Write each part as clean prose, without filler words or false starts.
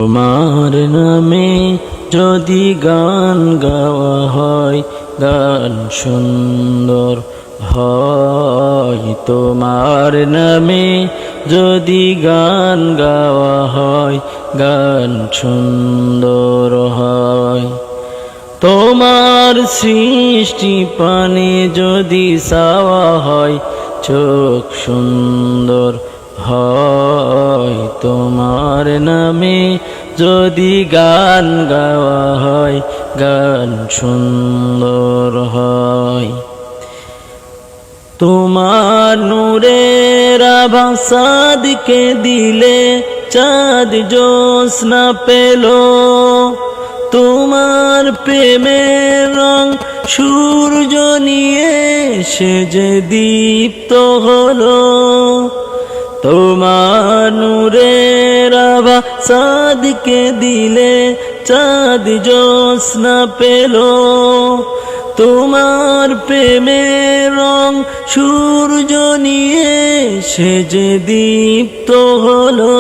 তোমার নামে যদি গান গাওয়া হয়, গান সুন্দর হয়। তোমার নামে যদি গান গাওয়া হয়, গান সুন্দর হয়। তোমার সৃষ্টি পানে যদি চাওয়া হয়, চোখ সুন্দর হয়। তোমার নামে যদি গান গাওয়া হয়, গান সুন্দর হয়। তোমার নূরের আভা চাঁদকে দিলে, চাঁদ জ্যোৎস্না পেল। তোমার প্রেমের রং সূর্য নিয়ে সে যে দীপ্ত হলো। তোমার নূরের আভা চাঁদকে দিলে, চাঁদ জ্যোৎস্না পেল। তোমার প্রেমের রং সূর্য নিয়ে সে যে দীপ্ত হলো।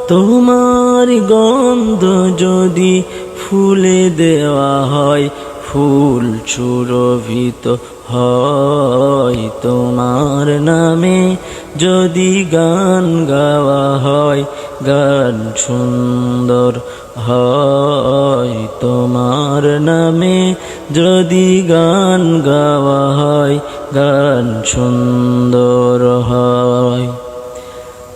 তোমার গন্ধ যদি ফুলে দেওয়া হয়, ফুল সুরভিত হয়। তোমার নামে যদি গান গাওয়া হয়, গান সুন্দর হয়। তোমার নামে যদি গান গাওয়া হয়, গান সুন্দর হয়।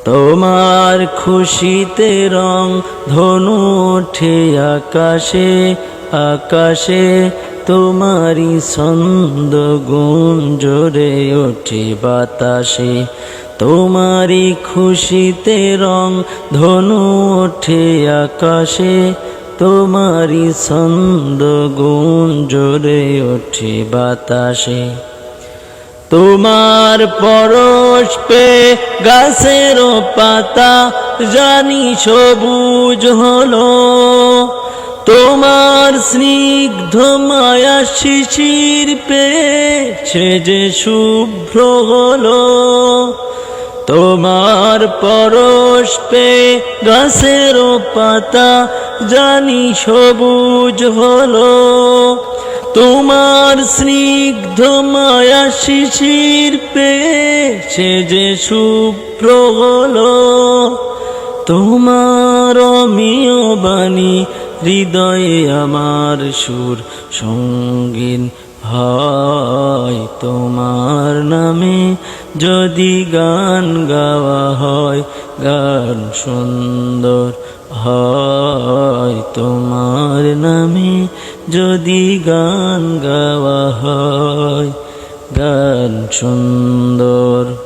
তোমার খুশিতে রং ধনু ওঠে আকাশে আকাশে। তোমারি ছন্দ গুঞ্জরে ওঠে বাতাসে। তোমারি খুশিতে রং ধনু ওঠে আকাশে। তোমারি ছন্দ গুঞ্জরে ওঠে বাতাসে। তোমার পরশ পে গাছের পাতা জানি সবুজ হলো। তোমার স্নিগ্ধ মায়া শিশির পে সে যে শুভ্র হলো। তোমার পরশ পে গাছের পাতা জানি সবুজ হলো। তোমার স্নিগ্ধ মায়া শিশির পে সে যে শুভ্র হলো। তোমার অমিয় বাণী হৃদয়ে আমার সুর সঙ্গীন হয়। তোমার নামে যদি গান গাওয়া হয়, গান সুন্দর হয়। তোমার নামে যদি গান গাওয়া হয়, গান সুন্দর